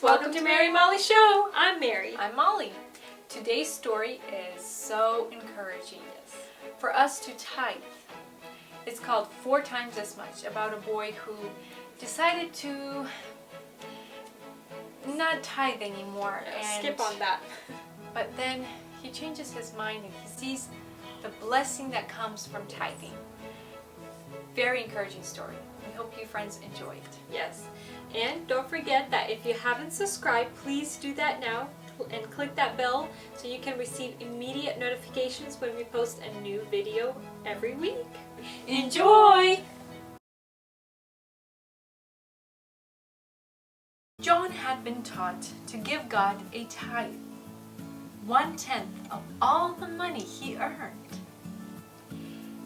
Welcome to Mary and Molly Show. I'm Mary. I'm Molly. Today's story is so encouraging for us to tithe. It's called 4 Times As Much, about a boy who decided to not tithe anymore. Skip on that. But then he changes his mind and he sees the blessing that comes from tithing. Very encouraging story. We hope you friends enjoy it. Yes. And don't forget that if you haven't subscribed, please do that now and click that bell so you can receive immediate notifications when we post a new video every week. Enjoy! John had been taught to give God a tithe, 1/10 of all the money he earned.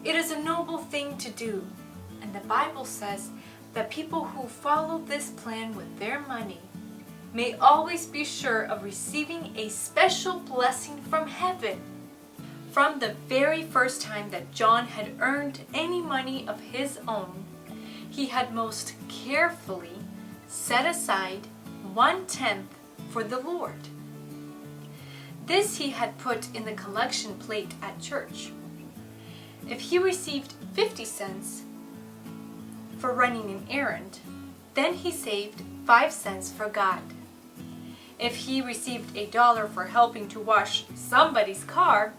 It is a noble thing to do, and the Bible says that people who follow this plan with their money may always be sure of receiving a special blessing from heaven. From the very first time that John had earned any money of his own, he had most carefully set aside 1/10 for the Lord. This he had put in the collection plate at church. If he received 50 cents for running an errand, then he saved 5 cents for God. If he received $1 for helping to wash somebody's car,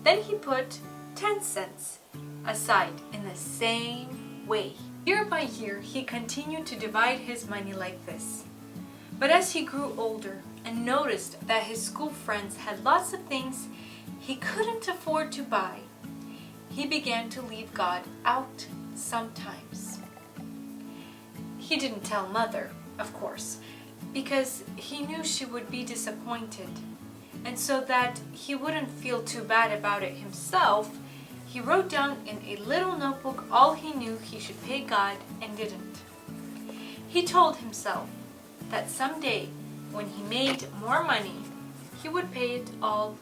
then he put 10 cents aside in the same way. Year by year, he continued to divide his money like this. But as he grew older and noticed that his school friends had lots of things he couldn't afford to buy, he began to leave God out sometimes. He didn't tell Mother, of course, because he knew she would be disappointed. And so that he wouldn't feel too bad about it himself, he wrote down in a little notebook all he knew he should pay God and didn't. He told himself that someday, when he made more money, he would pay it all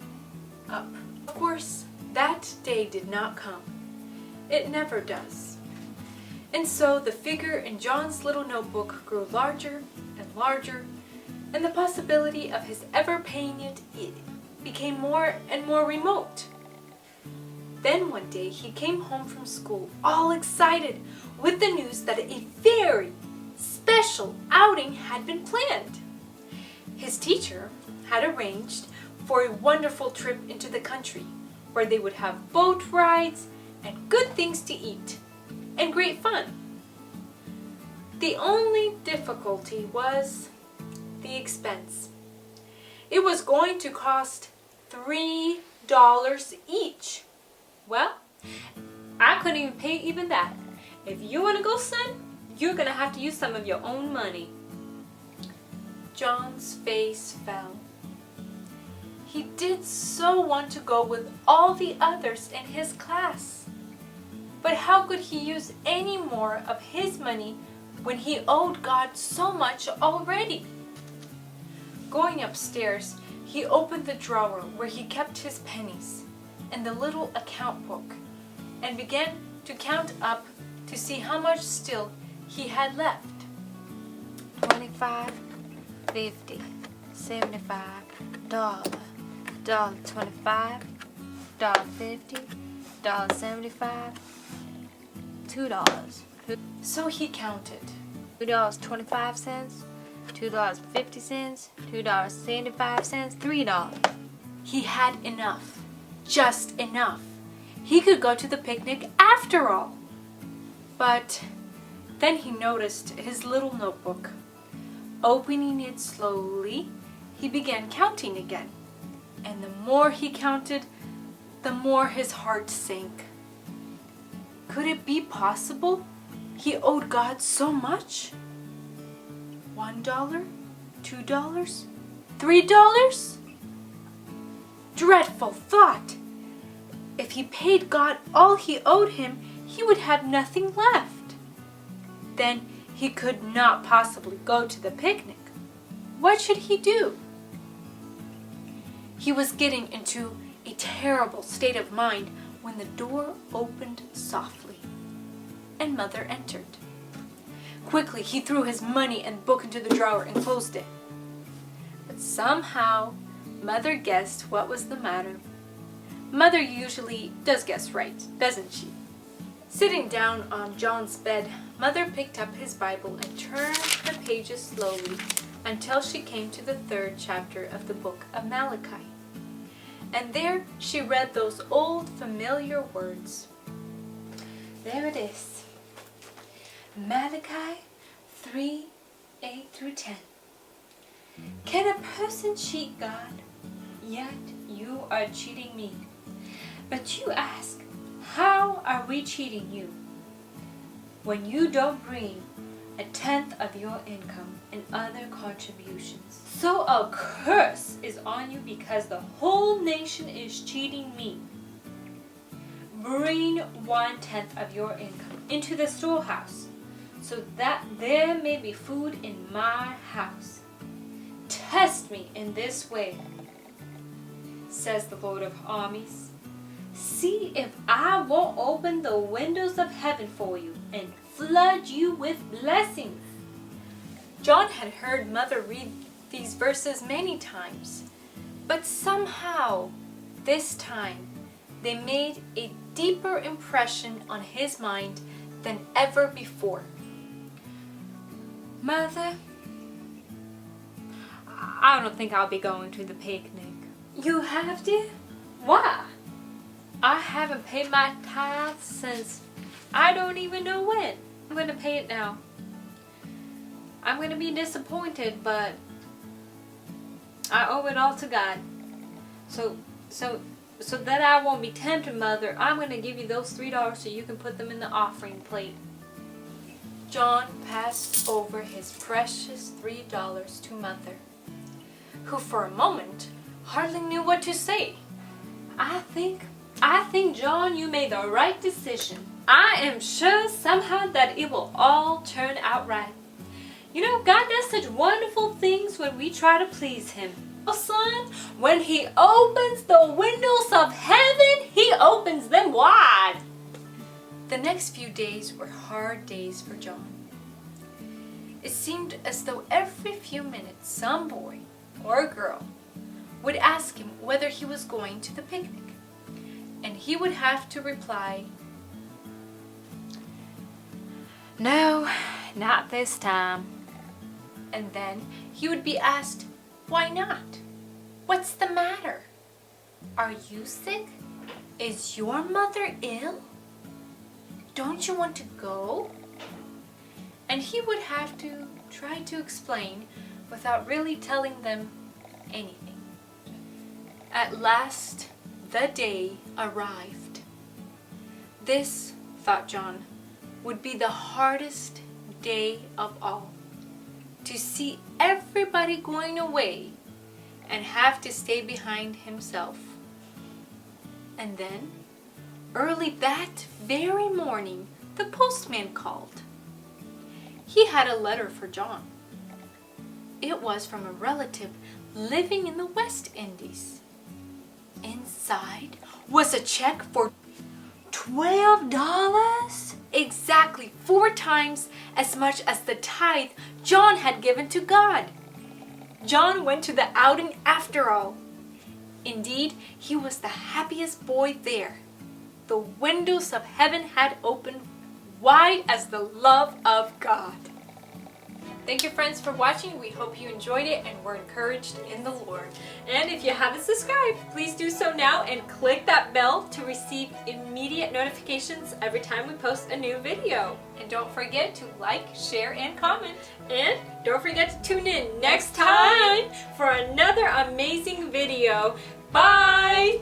up. Of course, that day did not come. It never does. And so the figure in John's little notebook grew larger and larger, and the possibility of his ever paying it became more and more remote. Then one day he came home from school all excited with the news that a very special outing had been planned. His teacher had arranged for a wonderful trip into the country where they would have boat rides and good things to eat and great fun. The only difficulty was the expense. It was going to cost $3 each. Well, I couldn't even pay even that. If you want to go, son, you're going to have to use some of your own money. John's face fell. He did so want to go with all the others in his class. But how could he use any more of his money when he owed God so much already? Going upstairs, he opened the drawer where he kept his pennies and the little account book and began to count up to see how much still he had left. 25, 50, 75, $1.25, $1.50, $1.75, $2. So he counted. $2.25, $2.50, $2.75, $3. He had enough. Just enough. He could go to the picnic after all. But then he noticed his little notebook. Opening it slowly, he began counting again. And the more he counted, the more his heart sank. Could it be possible he owed God so much? $1, $2, $3? Dreadful thought! If he paid God all he owed him, he would have nothing left. Then he could not possibly go to the picnic. What should he do? He was getting into a terrible state of mind when the door opened softly and Mother entered. Quickly he threw his money and book into the drawer and closed it. But somehow, Mother guessed what was the matter. Mother usually does guess right, doesn't she? Sitting down on John's bed, Mother picked up his Bible and turned the pages slowly until she came to the 3rd chapter of the book of Malachi. And there she read those old familiar words. There it is. Malachi 3:8-10. Can a person cheat God? Yet you are cheating me. But you ask, how are we cheating you? When you don't bring 1/10 of your income and other contributions. So a curse is on you because the whole nation is cheating me. Bring 1/10 of your income into the storehouse, so that there may be food in my house. Test me in this way, says the Lord of armies. See if I won't open the windows of heaven for you and flood you with blessings. John had heard Mother read these verses many times, but somehow, this time, they made a deeper impression on his mind than ever before. Mother, I don't think I'll be going to the picnic. You have to? Why? I haven't paid my tithe since I don't even know when. I'm going to pay it now. I'm going to be disappointed, but I owe it all to God. So that I won't be tempted, Mother, I'm going to give you those $3 so you can put them in the offering plate. John passed over his precious $3 to Mother, who for a moment hardly knew what to say. I think, John, you made the right decision. I am sure somehow that it will all turn out right. You know, God does such wonderful things when we try to please Him. Oh, son, when He opens the windows of heaven, He opens them wide. The next few days were hard days for John. It seemed as though every few minutes some boy or girl would ask him whether he was going to the picnic, and he would have to reply, No, not this time. and then he would be asked, why not? What's the matter? Are you sick? Is your mother ill? Don't you want to go? And he would have to try to explain without really telling them anything. At last, the day arrived. This, thought John, would be the hardest day of all. To see everybody going away and have to stay behind himself. And then, early that very morning, the postman called. He had a letter for John. It was from a relative living in the West Indies. Inside was a check for $12, exactly 4 times as much as the tithe John had given to God. John went to the outing after all. Indeed, he was the happiest boy there. The windows of heaven had opened wide as the love of God. Thank you, friends, for watching. We hope you enjoyed it and were encouraged in the Lord. And if you haven't subscribed, please do so now and click that bell to receive immediate notifications every time we post a new video. And don't forget to like, share, and comment. And don't forget to tune in next time for another amazing video. Bye!